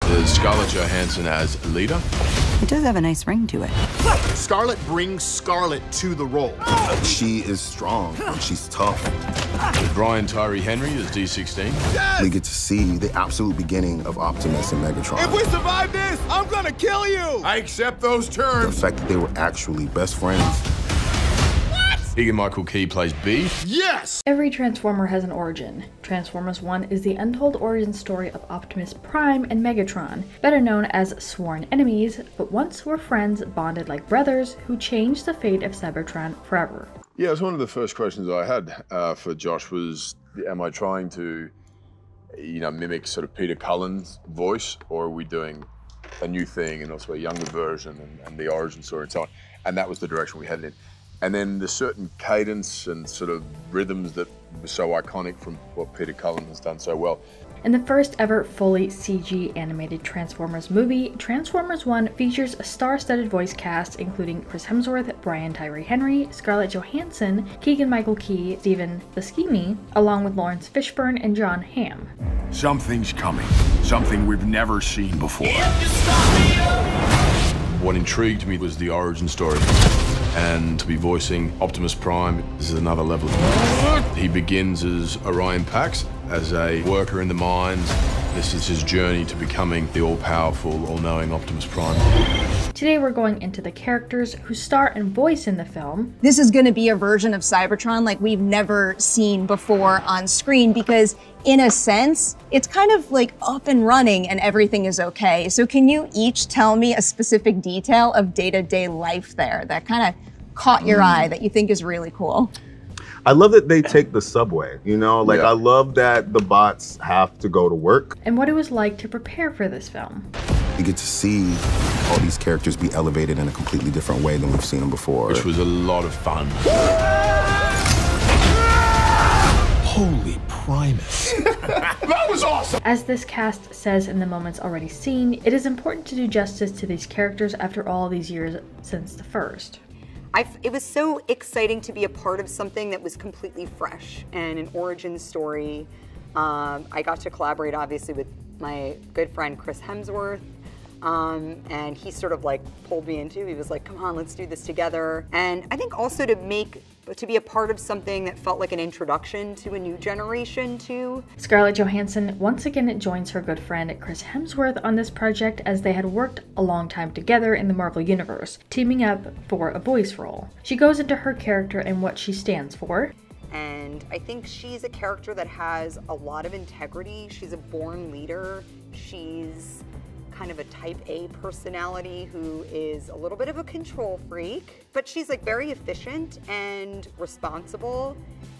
There's Scarlett Johansson as leader. It does have a nice ring to it. Scarlett brings Scarlett to the role. She is strong, and she's tough. With Brian Tyree Henry as D16. Yes! We get to see the absolute beginning of Optimus and Megatron. If we survive this, I'm gonna kill you! I accept those The terms. fact that they were actually best friends. Keegan-Michael Key plays B. Yes! Every Transformer has an origin. Transformers 1 is the untold origin story of Optimus Prime and Megatron, better known as sworn enemies, but once were friends bonded like brothers who changed the fate of Cybertron forever. Yeah, it was one of the first questions I had for Josh was, am I trying to, mimic sort of Peter Cullen's voice, or are we doing a new thing and also a younger version and the origin story and so on? And that was the direction we headed in. And then the certain cadence and sort of rhythms that were so iconic from what Peter Cullen has done so well. In the first ever fully CG animated Transformers movie, Transformers 1 features a star-studded voice cast including Chris Hemsworth, Brian Tyree Henry, Scarlett Johansson, Keegan-Michael Key, Stephen Buscemi, along with Lawrence Fishburne and John Hamm. Something's coming. Something we've never seen before. What intrigued me was the origin story. And to be voicing Optimus Prime is another level. He begins as Orion Pax, as a worker in the mines. This is his journey to becoming the all-powerful, all-knowing Optimus Prime. Today we're going into the characters who star and voice in the film. This is going to be a version of Cybertron like we've never seen before on screen because, in a sense, it's kind of like up and running and everything is okay. So can you each tell me a specific detail of day-to-day life there that kind of caught your eye that you think is really cool? I love that they take the subway, I love that the bots have to go to work. And what it was like to prepare for this film. You get to see all these characters be elevated in a completely different way than we've seen them before. Which was a lot of fun. Holy Primus. That was awesome! As this cast says in the moments already seen, it is important to do justice to these characters after all these years since the first. It was so exciting to be a part of something that was completely fresh and an origin story. I got to collaborate obviously with my good friend Chris Hemsworth, and he sort of like pulled me into. He was like, "Come on, let's do this together." And I think also to be a part of something that felt like an introduction to a new generation too. Scarlett Johansson once again joins her good friend Chris Hemsworth on this project as they had worked a long time together in the Marvel Universe, teaming up for a voice role. She goes into her character and what she stands for. And I think she's a character that has a lot of integrity. She's a born leader. She's kind of a type A personality who is a little bit of a control freak, but she's like very efficient and responsible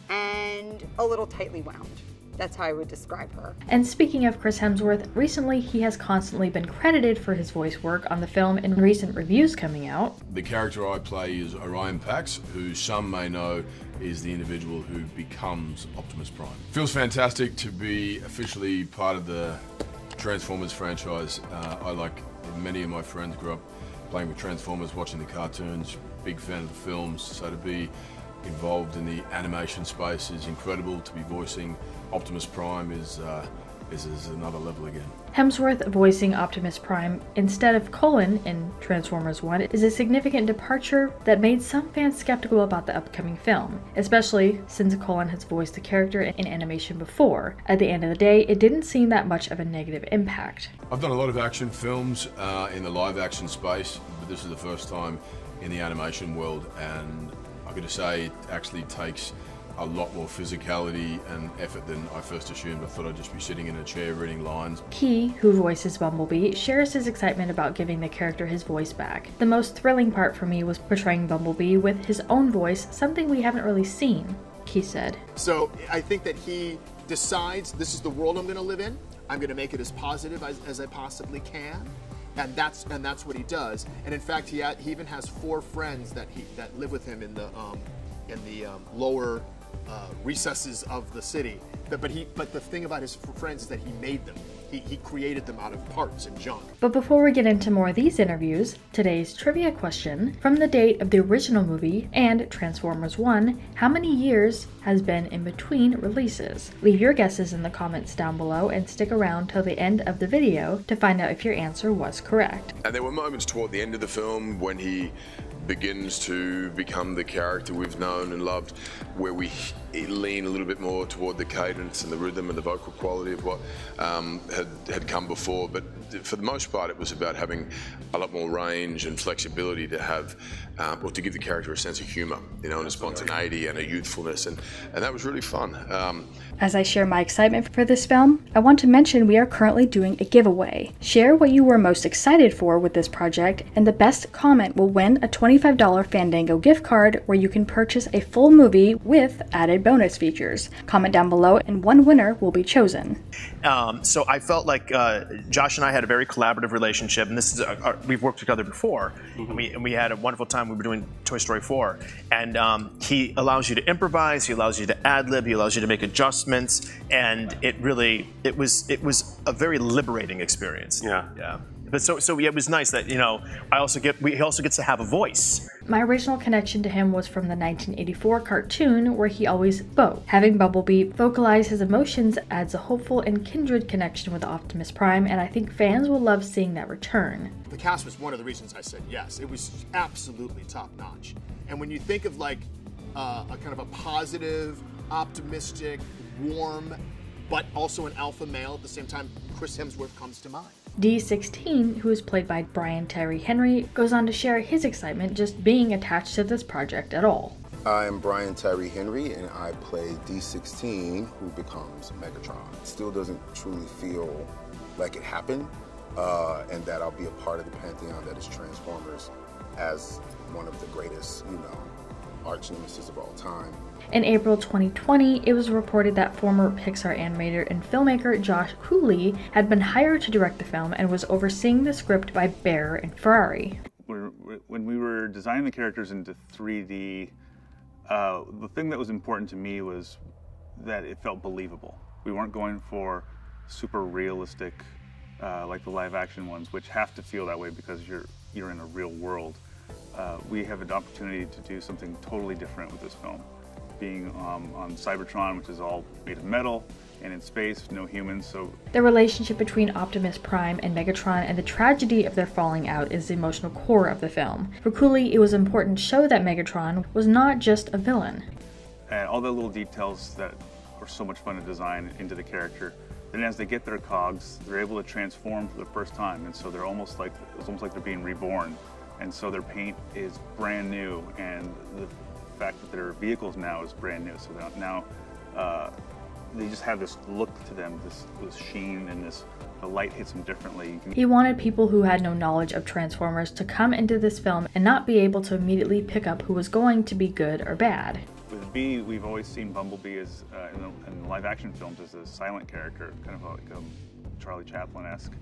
and a little tightly wound. That's how I would describe her. And speaking of Chris Hemsworth, recently he has constantly been credited for his voice work on the film in recent reviews coming out. The character I play is Orion Pax, who some may know is the individual who becomes Optimus Prime. Feels fantastic to be officially part of the Transformers franchise. I, like many of my friends, grew up playing with Transformers, watching the cartoons, big fan of the films, so to be involved in the animation space is incredible. To be voicing Optimus Prime is another level again. Hemsworth voicing Optimus Prime instead of Cullen in Transformers 1 is a significant departure that made some fans skeptical about the upcoming film, especially since Cullen has voiced the character in animation before. At the end of the day, it didn't seem that much of a negative impact. I've done a lot of action films in the live action space, but this is the first time in the animation world, and I've got to say it actually takes a lot more physicality and effort than I first assumed. I thought I'd just be sitting in a chair reading lines. Key, who voices Bumblebee, shares his excitement about giving the character his voice back. The most thrilling part for me was portraying Bumblebee with his own voice, something we haven't really seen, Key said. So I think that he decides this is the world I'm going to live in. I'm going to make it as positive as I possibly can. And that's what he does. And in fact, he even has 4 friends that live with him in the lower recesses of the city. But the thing about his friends is that he made them. He created them out of parts and junk. But before we get into more of these interviews, today's trivia question: from the date of the original movie and Transformers 1, how many years has been in between releases? Leave your guesses in the comments down below and stick around till the end of the video to find out if your answer was correct. And there were moments toward the end of the film when he begins to become the character we've known and loved, where we lean a little bit more toward the cadence and the rhythm and the vocal quality of what had come before. But for the most part, it was about having a lot more range and flexibility to have, well, to give the character a sense of humor, you know, and a spontaneity and a youthfulness, and that was really fun. As I share my excitement for this film, I want to mention we are currently doing a giveaway. Share what you were most excited for with this project, and the best comment will win a $25 Fandango gift card where you can purchase a full movie with added bonus features. Comment down below and one winner will be chosen. So I felt like Josh and I had a very collaborative relationship, and this is we've worked together before, and we had a wonderful time. We were doing Toy Story 4, and he allows you to improvise, he allows you to ad-lib, he allows you to make adjustments, and it was a very liberating experience. Yeah. But so yeah, it was nice that, you know, he also gets to have a voice. My original connection to him was from the 1984 cartoon where he always spoke. Having Bumblebee vocalize his emotions adds a hopeful and kindred connection with Optimus Prime, and I think fans will love seeing that return. The cast was one of the reasons I said yes. It was absolutely top notch. And when you think of like a kind of a positive, optimistic, warm, but also an alpha male at the same time, Chris Hemsworth comes to mind. D16, who is played by Brian Tyree Henry, goes on to share his excitement just being attached to this project at all. I am Brian Tyree Henry, and I play D16, who becomes Megatron. It still doesn't truly feel like it happened, and that I'll be a part of the pantheon that is Transformers as one of the greatest, you know, arch nemesis of all time. In April 2020, it was reported that former Pixar animator and filmmaker Josh Cooley had been hired to direct the film and was overseeing the script by Bear and Ferrari. When we were designing the characters into 3D, the thing that was important to me was that it felt believable. We weren't going for super realistic, like the live action ones, which have to feel that way because you're in a real world. We have an opportunity to do something totally different with this film. Being on Cybertron, which is all made of metal, and in space, no humans, so... The relationship between Optimus Prime and Megatron and the tragedy of their falling out is the emotional core of the film. For Cooley, it was important to show that Megatron was not just a villain. And all the little details that were so much fun to design into the character. Then as they get their cogs, they're able to transform for the first time, and so they're it's almost like they're being reborn. And so their paint is brand new, and the fact that their vehicles now is brand new. So now they just have this look to them, this sheen, and the light hits them differently. He wanted people who had no knowledge of Transformers to come into this film and not be able to immediately pick up who was going to be good or bad. With B, we've always seen Bumblebee as in the live action films as a silent character, kind of like Charlie Chaplin-esque.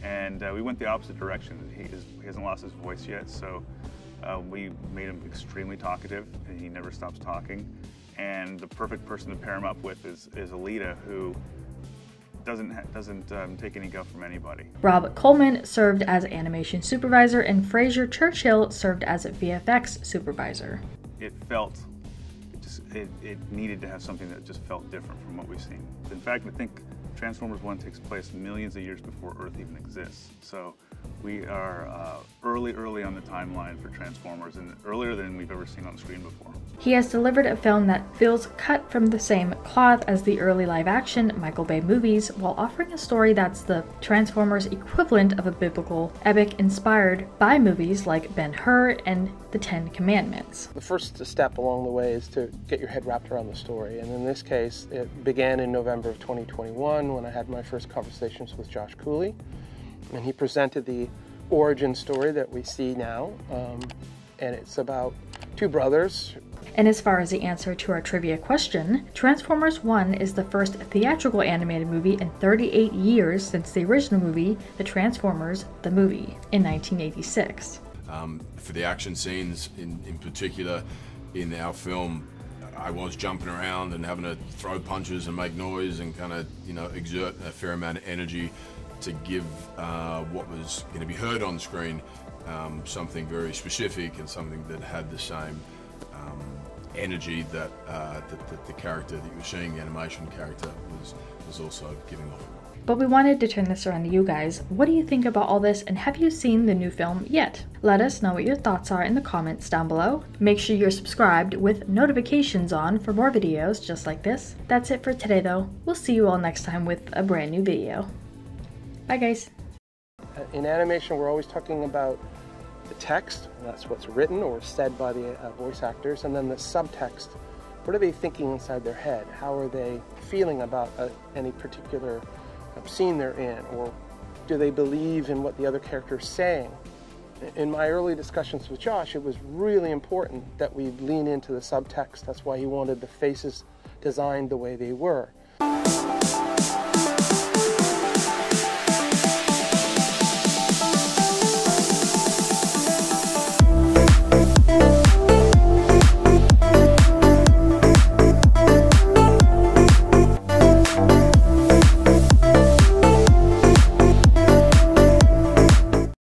And we went the opposite direction. He hasn't lost his voice yet, so we made him extremely talkative, and he never stops talking. And the perfect person to pair him up with is Alita, who doesn't take any guff from anybody. Rob Coleman served as animation supervisor, and Fraser Churchill served as VFX supervisor. It needed to have something that just felt different from what we've seen. In fact, I think Transformers 1 takes place millions of years before Earth even exists. So we are early on the timeline for Transformers, and earlier than we've ever seen on screen before. He has delivered a film that feels cut from the same cloth as the early live-action Michael Bay movies, while offering a story that's the Transformers equivalent of a biblical epic inspired by movies like Ben-Hur and the Ten Commandments. The first step along the way is to get your head wrapped around the story, and in this case, it began in November of 2021 when I had my first conversations with Josh Cooley, and he presented the origin story that we see now, and it's about two brothers. And as far as the answer to our trivia question, Transformers 1 is the first theatrical animated movie in 38 years since the original movie, The Transformers, the movie, in 1986. For the action scenes in particular in our film, I was jumping around and having to throw punches and make noise and kind of, you know, exert a fair amount of energy to give what was going to be heard on screen something very specific and something that had the same energy that the character that you were seeing, the animation character, was also giving off. But we wanted to turn this around to you guys. What do you think about all this, and have you seen the new film yet? Let us know what your thoughts are in the comments down below. Make sure you're subscribed with notifications on for more videos just like this. That's it for today though. We'll see you all next time with a brand new video. Bye guys. In animation, we're always talking about the text, and that's what's written or said by the voice actors, and then the subtext. What are they thinking inside their head? How are they feeling about any particular scene they're in, or do they believe in what the other character is saying? In my early discussions with Josh, it was really important that we lean into the subtext. That's why he wanted the faces designed the way they were.